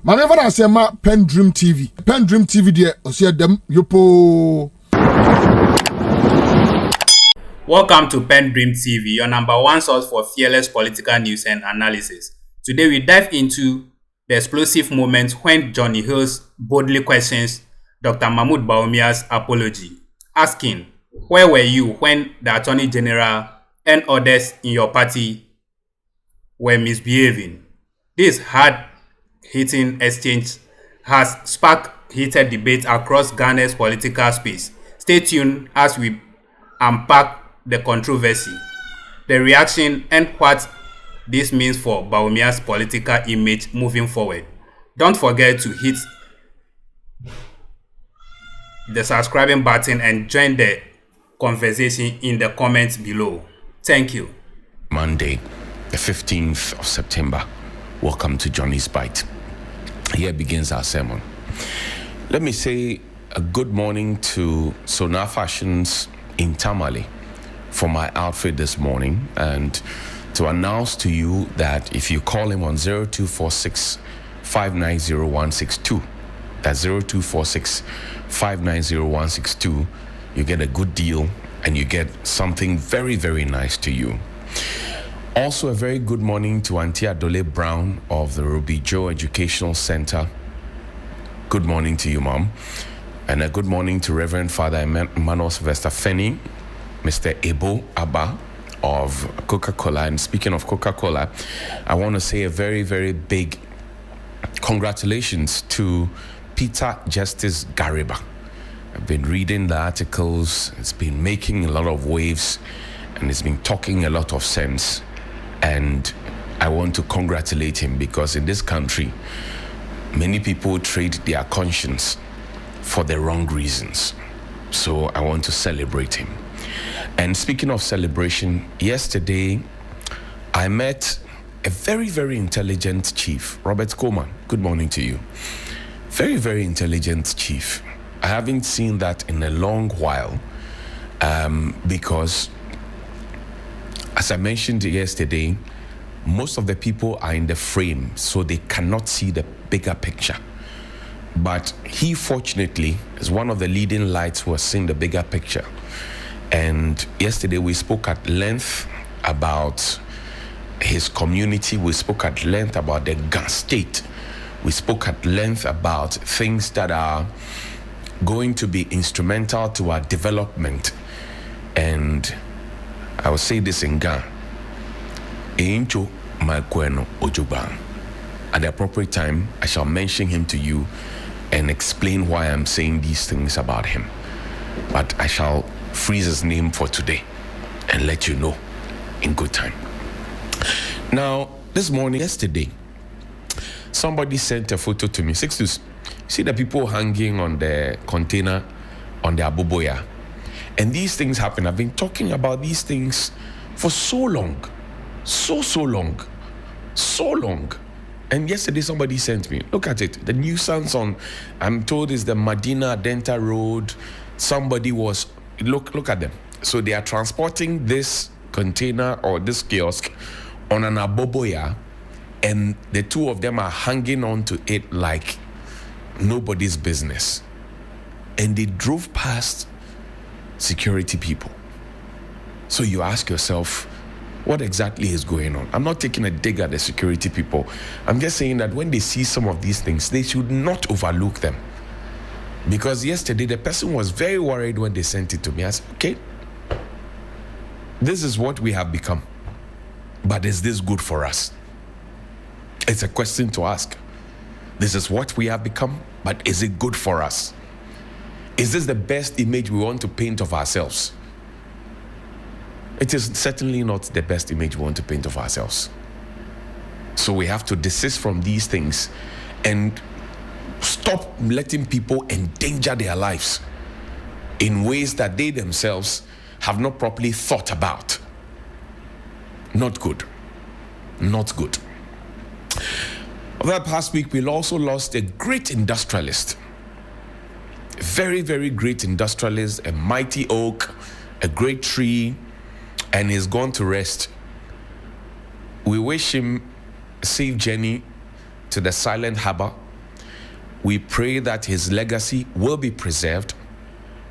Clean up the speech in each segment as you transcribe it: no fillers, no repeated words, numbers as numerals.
Manever I say ma PENDREAM TV. PENDREAM TV there, I see them yopo. Welcome to PENDREAM TV, your number one source for fearless political news and analysis. Today we dive into the explosive moment when Johnny Hughes boldly questions Dr. Mahmoud Bawumia's apology, asking, where were you when the Attorney General and others in your party were misbehaving? This hard-hitting exchange has sparked heated debate across Ghana's political space. Stay tuned as we unpack the controversy, the reaction, and what this means for Bawumia's political image moving forward. Don't forget to hit the subscribing button and join the conversation in the comments below. Thank you. Monday, the 15th of September. Welcome to Johnny's Bite. Here begins our sermon. Let me say a good morning to Sonar Fashions in Tamale for my outfit this morning, and to announce to you that if you call him on 0246 590162, that's 0246 590162, you get a good deal and you get something very, very nice to you. Also, a very good morning to Auntie Adole Brown of the Ruby Joe Educational Center. Good morning to you, Mom. And a good morning to Reverend Father Emmanuel Sylvester Fenny, Mr. Ebo Abba of Coca-Cola. And speaking of Coca-Cola, I want to say a very, very big congratulations to Peter Justice Gariba. I've been reading the articles. It's been making a lot of waves and it's been talking a lot of sense. And I want to congratulate him because in this country, many people trade their conscience for the wrong reasons. So I want to celebrate him. And speaking of celebration, yesterday I met a very, very intelligent chief, Robert Coleman. Good morning to you. Very, very intelligent chief. I haven't seen that in a long while because, as I mentioned yesterday, most of the people are in the frame, so they cannot see the bigger picture. But he, fortunately, is one of the leading lights who has seen the bigger picture. And yesterday we spoke at length about his community. We spoke at length about the gas state. We spoke at length about things that are going to be instrumental to our development. And I will say this in Ghana. At the appropriate time, I shall mention him to you and explain why I'm saying these things about him. But I shall freeze his name for today and let you know in good time. Now, this morning, yesterday, somebody sent a photo to me. Sixtus, see the people hanging on the container on the Aboboya. And these things happen. I've been talking about these things for so long. So long. And yesterday somebody sent me, look at it, the nuisance on, I'm told is the Medina Denta Road. Somebody was, look at them. So they are transporting this container or this kiosk on an Aboboya, and the two of them are hanging on to it like nobody's business. And they drove past security people. So you ask yourself, what exactly is going on? I'm not taking a dig at the security people. I'm just saying that when they see some of these things, they should not overlook them. Because yesterday, the person was very worried when they sent it to me. I said, okay, this is what we have become. But is this good for us? It's a question to ask. This is what we have become, but is it good for us? Is this the best image we want to paint of ourselves? It is certainly not the best image we want to paint of ourselves. So we have to desist from these things and stop letting people endanger their lives in ways that they themselves have not properly thought about. Not good. Not good. Over the past week, we also lost a great industrialist. A very, very great industrialist, a mighty oak, a great tree, and he's gone to rest. We wish him a safe journey to the silent harbor We pray that his legacy will be preserved.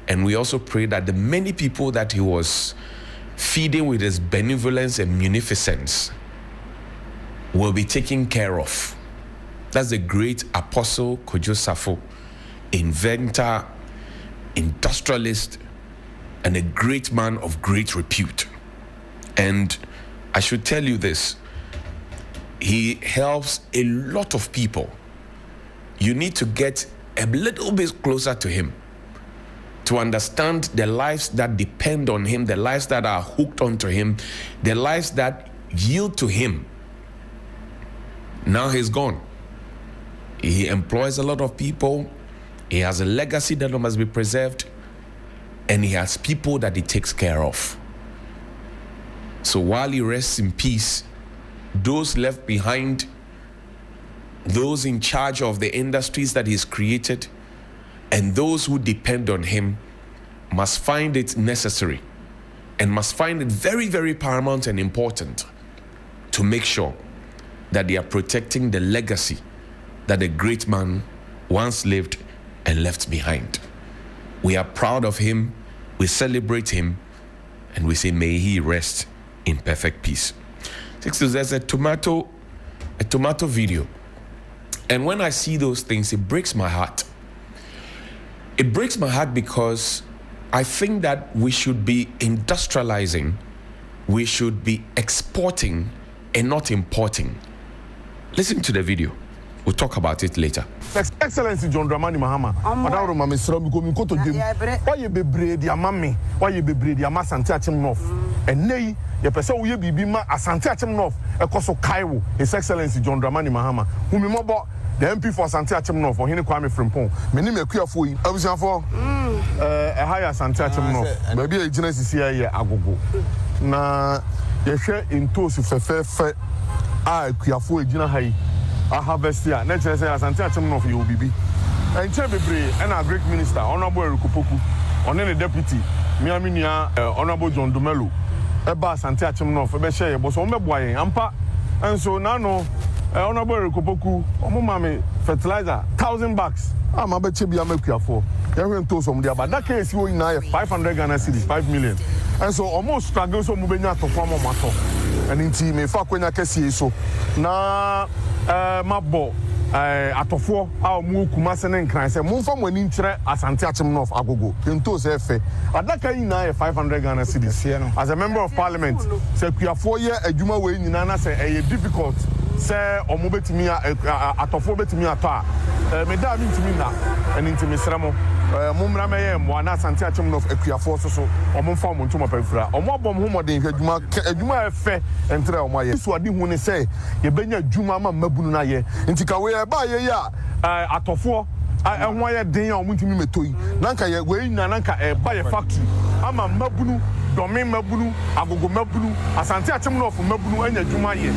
And we also pray that the many people that he was feeding with his benevolence and munificence will be taken care of. That's the great Apostle Kojo Safo, inventor, industrialist, and a great man of great repute. And I should tell you this, he helps a lot of people. You need to get a little bit closer to him to understand the lives that depend on him, the lives that are hooked onto him, the lives that yield to him. Now he's gone. He employs a lot of people. He has a legacy that must be preserved. And he has people that he takes care of. So while he rests in peace, those left behind, those in charge of the industries that he's created, and those who depend on him must find it necessary and must find it very, very paramount and important to make sure that they are protecting the legacy that a great man once lived and left behind. We are proud of him, we celebrate him, and we say, may he rest in perfect peace. There's a tomato video. And when I see those things, it breaks my heart. It breaks my heart because I think that we should be industrializing, we should be exporting and not importing. Listen to the video. We'll talk about it later. Excellency John Dramani Mahama. Madam Mama Misra mi komi koto dem. Why you be brave dia mama? Why you be brave dia ma Asante Akim North? And nay, ye pese wo ye bibi ma Asante Akim North ekoso Kaiwo. His Excellency John Dramani Mahama. Who me mobo the MP for Asante Akim North for hini Kwame Frimpong. Me ni me kuafo yi. Abusiafo. Higher Asante Akim North. Baby e gina sisi ye agogo. Na ye hwe ntosi fefe a kuafo e gina hayi. I harvest here. Next year, Asante Akim North you bibi. And Chebebre and our great minister, Honorable Rukupoku, on any deputy, Miaminia, Honorable John Dumelo, Eba Asante Akim North, Ebe share, but so boy, Ampa, and so now Honorable Rukupoku, Omumami fertilizer, 1,000 bucks. I'm a bet you be a make for. Everyone told some there, but that case you in 500 Ghana cedis, 5 million. And so almost struggle so moving out to form matter. And in team, if I couldn't see so now. Mabo atofo a mu kumase ne nkran se mu fam wani nkyere Asante Akim North agogo ento se fe adaka yi na 500 Ghana cedis as a member of parliament se kuafo ye adwuma we nyina na se difficult se omo betimi atofo betimi ato a me da mi ntimi na eni ntimi sremo mumra meye mo na Asante Akim North akuafo so omo fam mo ntoma pafura omo bom ho modern adwuma efe entre omo ye so ade hu ne se ye benya adwuma ma mabunu na ye ntika we ba ye ya atofo ehwo ye den a omo ntimi metoi nanka ye we nyina nanka ba ye factory ama mabunu domin mabunu agogo mabunu Asante Akim North mabunu anya adwuma ye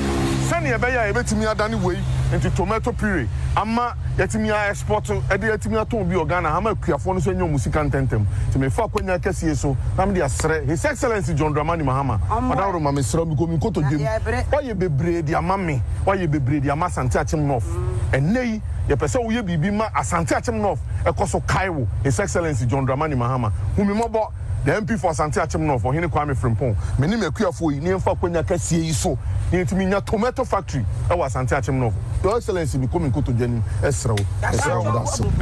sane ye be ya ye betimi adane we into tomato puree ama yetimi export yetimi aton bi organa ama kuafo no so nyom musika ntentem ti me fa kwanya kase so na me de asre His Excellency John Dramani Mahama Madam Mama Misra mi komi koto dem why ye bebre dia mame why ye bebre dia ma Asante Akim North enei ye pese wo ye bibi ma Asante Akim North ekoso Kaiwo His Excellency John Dramani Mahama humi mobo the MP for Asante Akim North for hini Kwame Frimpong me ni me kuafo yi ni mfa kwanya kase yi so ni timi nya tomato factory e wa Asante Akim North Your Excellency mi komi koto jeni esrawo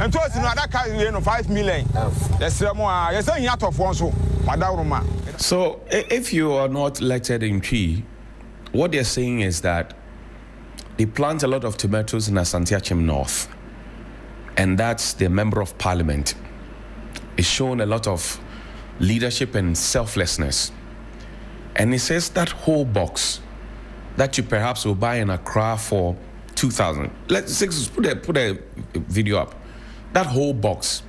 and to us no adaka you know 5 million esramo a you say atofo so madawroma. So if you are not elected in P, what they're saying is that they plant a lot of tomatoes in Asante Akim North, and that's the member of parliament. It's shown a lot of leadership and selflessness. And it says that whole box that you perhaps will buy in Accra for 2,000. Let's put a video up. That whole box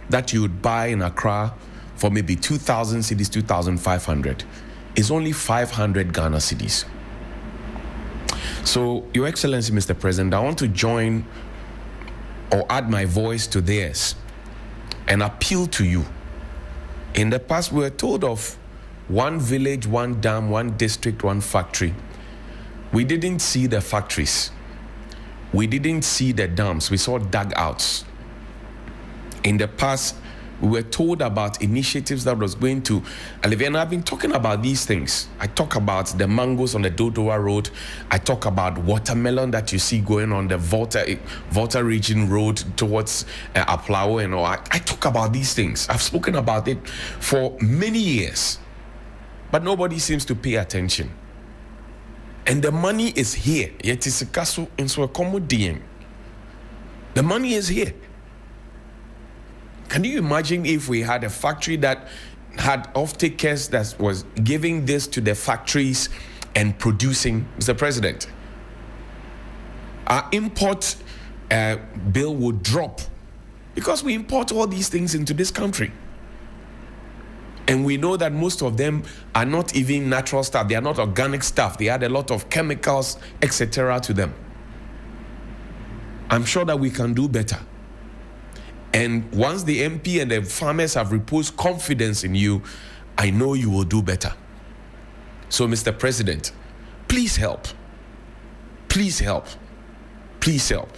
that you would buy in Accra for maybe 2,000 cedis, 2,500 is only 500 Ghana cedis. So, Your Excellency, Mr. President, I want to join or add my voice to theirs and appeal to you. In the past, we were told of one village, one dam, one district, one factory. We didn't see the factories. we didn't see the dams, we saw dugouts. In the past, we were told about initiatives that was going to alleviate, and I've been talking about these things. I talk about the mangoes on the Dodowa Road. I talk about watermelon that you see going on the Volta Region Road towards Aplaud and all. I talk about these things. I've spoken about it for many years, but nobody seems to pay attention. And the money is here. Yet it's a castle in so accommodating. The money is here. Can you imagine if we had a factory that had off-takers that was giving this to the factories and producing, Mr. President? Our import bill would drop because we import all these things into this country. And we know that most of them are not even natural stuff. They are not organic stuff. They add a lot of chemicals, etc. to them. I'm sure that we can do better. And once the MP and the farmers have reposed confidence in you, I know you will do better. So, Mr. President, please help. Please help. Please help.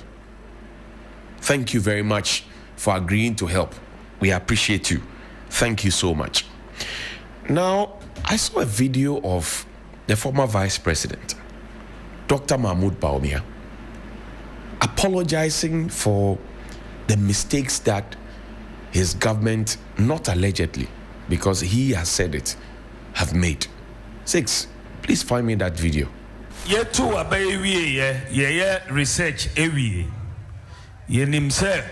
Thank you very much for agreeing to help. We appreciate you. Thank you so much. Now, I saw a video of the former Vice President, Dr. Mahmoud Bawumia, apologizing for the mistakes that his government, not allegedly, because he has said it, have made. 6, please find me that video. Ye too abaye ye research ewie. Ye nimse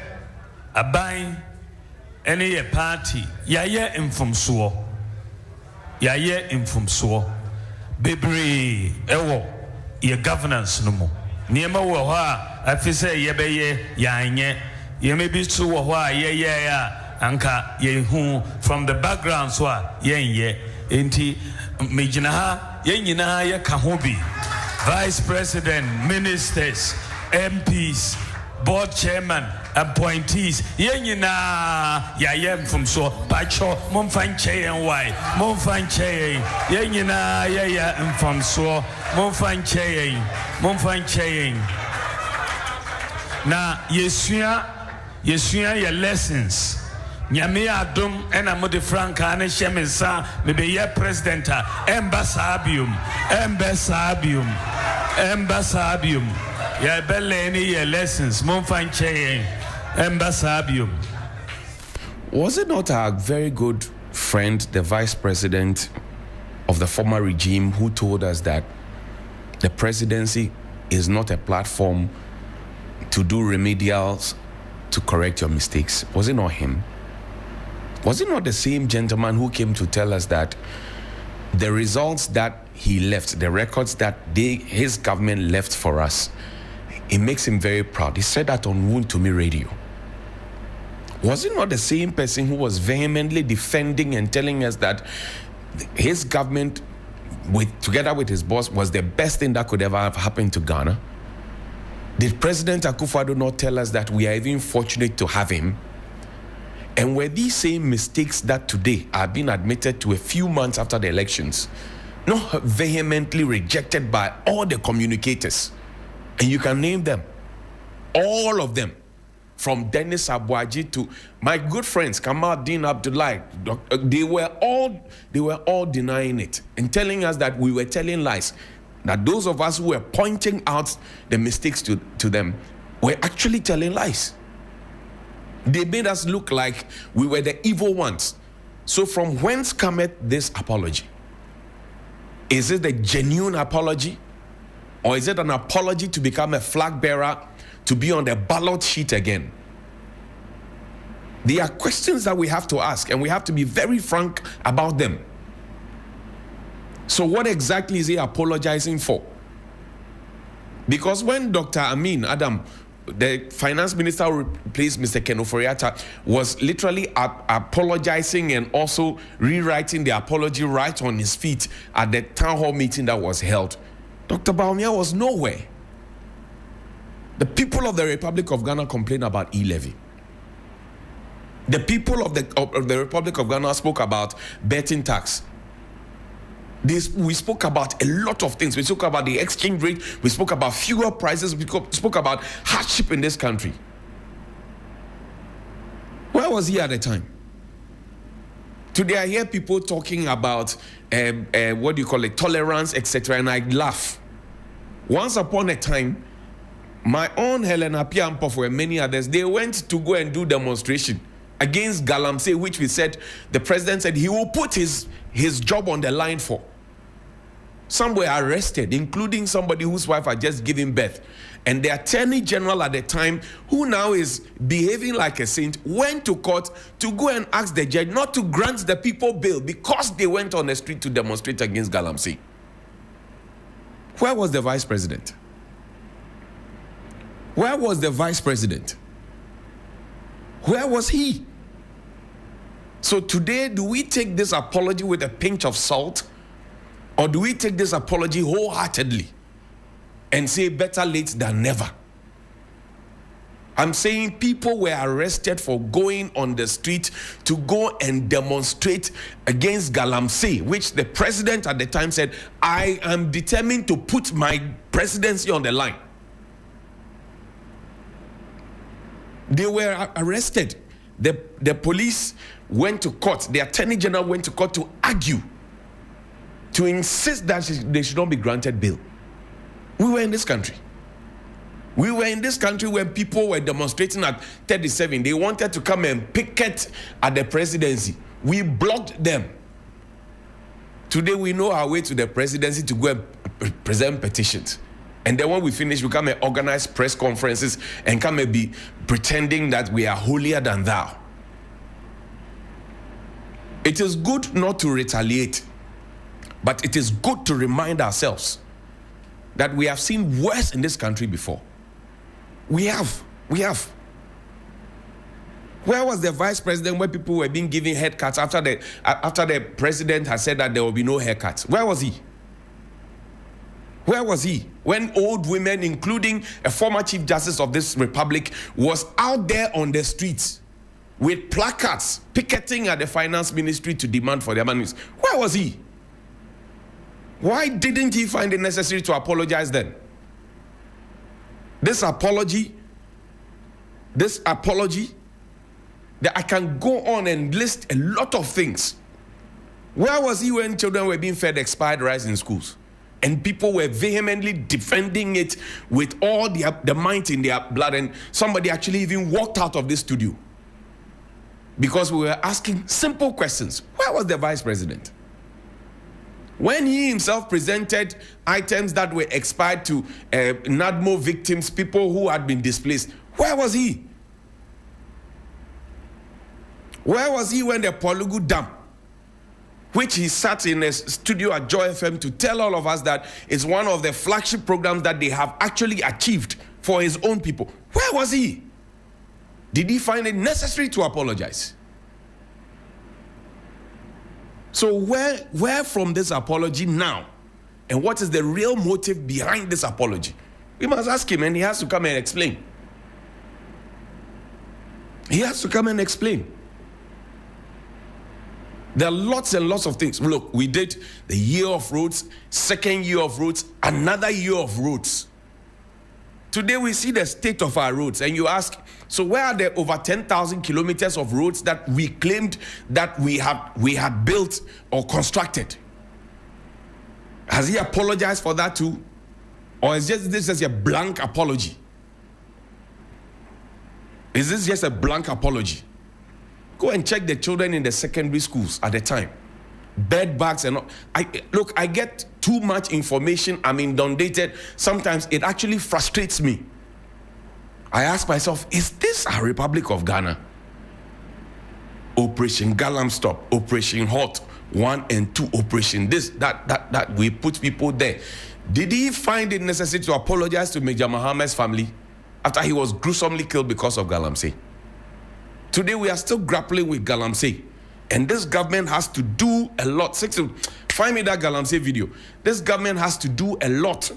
aban any ye party ye mfomso. Ye mfomso. Bebre ewo ye governance no mo. Niema wo ha afise ye beye yanye. Ye may be true why anka ye who from the background so ye enti mejina ye nyina ye kahobi vice president, ministers, MPs, board chairman, appointees ye nyina ya yem from so pacho mom fan chain why mom fan chain ye nyina ye from so mom fan chain na Yesua your lessons. Nyame adom ena mode franka ne shemensa me be ye president embasabium ya belle ni your lessons mon fanche embasabium. Was it not our very good friend, the vice president of the former regime, who told us that the presidency is not a platform to do remedials, to correct your mistakes? Was it not him? Was it not the same gentleman who came to tell us that the results that he left, the records that his government left for us, it makes him very proud? He said that on Wound to Me radio. Was it not the same person who was vehemently defending and telling us that his government, together with his boss, was the best thing that could ever have happened to Ghana? Did President Akufo-Addo not tell us that we are even fortunate to have him? And were these same mistakes that today are being admitted to a few months after the elections not vehemently rejected by all the communicators? And you can name them, all of them, from Dennis Abuaji to my good friends Kamal Dean Abdullahi. They were all denying it and telling us that we were telling lies. That those of us who were pointing out the mistakes to them were actually telling lies. They made us look like we were the evil ones. So from whence cometh this apology? Is it the genuine apology? Or is it an apology to become a flag bearer, to be on the ballot sheet again? There are questions that we have to ask, and we have to be very frank about them. So what exactly is he apologizing for? Because when Dr. Amin Adam, the finance minister who replaced Mr. Ken Ofori-Atta, was literally apologizing and also rewriting the apology right on his feet at the town hall meeting that was held, Dr. Bawumia was nowhere. The people of the Republic of Ghana complained about e-levy. The people of the Republic of Ghana spoke about betting tax. We spoke about a lot of things. We spoke about the exchange rate. We spoke about fuel prices. We spoke about hardship in this country. Where was he at the time? Today I hear people talking about what do you call it, tolerance, etc., and I laugh. Once upon a time, my own Helena Piampof and many others, they went to go and do demonstration against Galamsey, which we said, the president said he will put his job on the line for. Some were arrested, including somebody whose wife had just given birth. And the attorney general at the time, who now is behaving like a saint, went to court to go and ask the judge not to grant the people bail because they went on the street to demonstrate against Galamsey. Where was the vice president? Where was the vice president? Where was he? So today, do we take this apology with a pinch of salt? Or do we take this apology wholeheartedly and say better late than never? I'm saying people were arrested for going on the street to go and demonstrate against Galamsey, which the president at the time said, I am determined to put my presidency on the line. They were arrested. The police went to court. The attorney general went to court to argue, to insist that they should not be granted bail. We were in this country. We were in this country when people were demonstrating at 37. They wanted to come and picket at the presidency. We blocked them. Today we know our way to the presidency to go and present petitions. And then when we finish, we come and organize press conferences and come and be pretending that we are holier than thou. It is good not to retaliate, but it is good to remind ourselves that we have seen worse in this country before. We have. Where was the vice president when people were being given haircuts after the president had said that there will be no haircuts? Where was he? Where was he when old women, including a former Chief Justice of this republic, was out there on the streets with placards picketing at the finance ministry to demand for their monies? Where was he? Why didn't he find it necessary to apologize then? This apology, that I can go on and list a lot of things. Where was he when children were being fed expired rice in schools? And people were vehemently defending it with all the might in their blood. And somebody actually even walked out of this studio because we were asking simple questions. Where was the vice president? When he himself presented items that were expired to NADMO victims, people who had been displaced, where was he? Where was he when the Polugu Dam, which he sat in a studio at Joy FM to tell all of us that it's one of the flagship programs that they have actually achieved for his own people? Where was he? Did he find it necessary to apologize? So where from this apology now? And what is the real motive behind this apology? We must ask him, and he has to come and explain. He has to come and explain. There are lots and lots of things. Look, we did the year of roads, second year of roads, another year of roads. Today we see the state of our roads, and you ask, so where are the over 10,000 kilometers of roads that we claimed that we had built or constructed? Has he apologized for that too? Or is this just a blank apology? Is this just a blank apology? Go and check the children in the secondary schools at the time. Bed bags and all. I get too much information. I'm inundated. Sometimes it actually frustrates me. I ask myself, is this a Republic of Ghana? Operation Galam Stop, Operation Hot 1 and 2, Operation this, that we put people there. Did he find it necessary to apologize to Major Mohammed's family after he was gruesomely killed because of Galamsey? Today we are still grappling with Galamsey. And this government has to do a lot. Find me that Galamsey video. This government has to do a lot.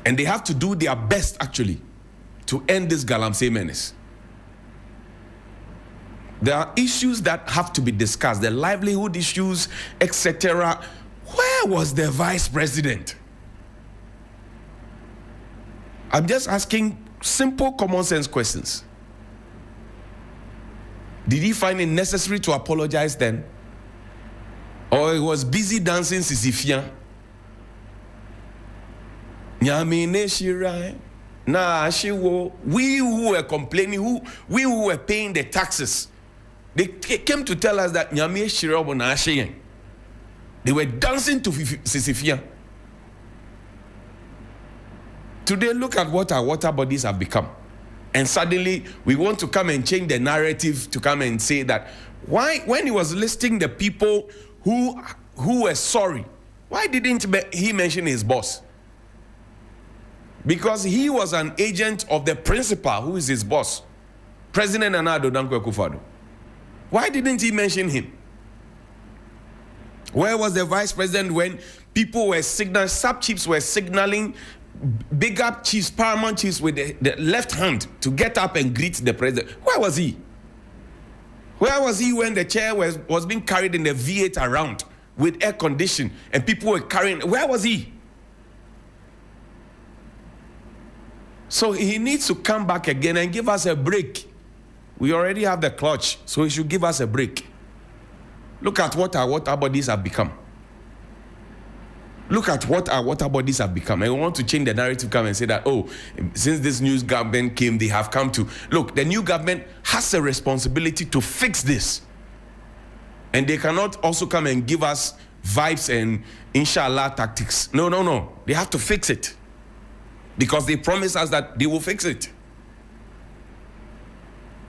And they have to do their best, actually, to end this Galamsey menace. There are issues that have to be discussed, the livelihood issues, etc. Where was the vice president? I'm just asking simple common sense questions. Did he find it necessary to apologize then? Or he was busy dancing Sisyphean? We who were complaining, we who were paying the taxes, they came to tell us that they were dancing to Sisyphean. Today, look at what our water bodies have become. And suddenly, we want to come and change the narrative to come and say that, why, when he was listing the people who were sorry, why didn't he mention his boss? Because he was an agent of the principal, who is his boss, President Nana Addo Dankwa Akufo-Addo. Why didn't he mention him? Where was the vice president when people were signaling, sub-chiefs were signaling big up chiefs, paramount chiefs with the left hand to get up and greet the president? Where was he? Where was he when the chair was being carried in the V8 around with air condition and people were carrying? Where was he? So he needs to come back again and give us a break. We already have the clutch, so he should give us a break. Look at what our water bodies have become. Look at what our water bodies have become. And we want to change the narrative, come and say that, oh, since this new government came, they have come to... Look, the new government has a responsibility to fix this. And they cannot also come and give us vibes and inshallah tactics. No. They have to fix it. Because they promise us that they will fix it.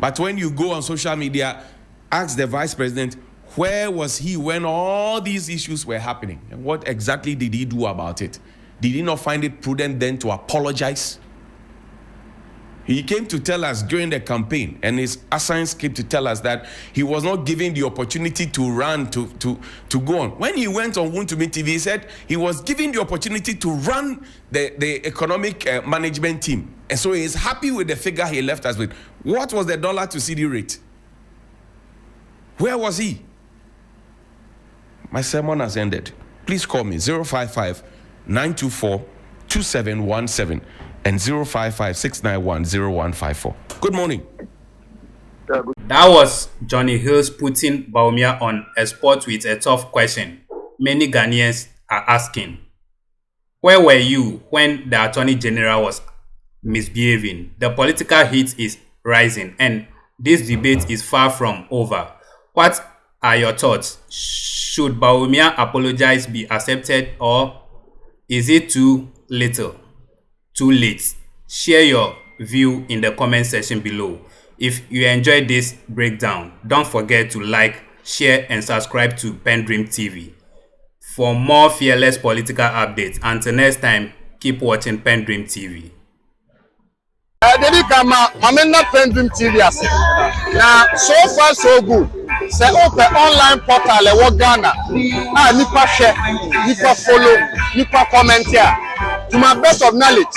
But when you go on social media, ask the vice president, where was he when all these issues were happening? And what exactly did he do about it? Did he not find it prudent then to apologize? He came to tell us during the campaign, and his assigns came to tell us that he was not given the opportunity to run, to go on. When he went on Wuntumi TV, he said he was given the opportunity to run the economic management team. And so he is happy with the figure he left us with. What was the dollar to CD rate? Where was he? My sermon has ended. Please call me 055-924-2717 and 055-691-0154. Good morning. That was Johnny Hughes putting Bawumia on a spot with a tough question many Ghanaians are asking. Where were you when the Attorney General was misbehaving? The political heat is rising and this debate is far from over. What are your thoughts? Should Bawumia apologize be accepted, or is it too little? Too late? Share your view in the comment section below. If you enjoyed this breakdown, don't forget to like, share and subscribe to PENDREAM TV for more fearless political updates. Until next time, keep watching PENDREAM TV. PENDREAM TV now, so far so good. Say open online portal e Ghana. Nipa share, nipa follow, nipa comment here. To my best of knowledge,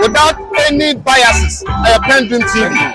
without any biases, PENDREAM TV.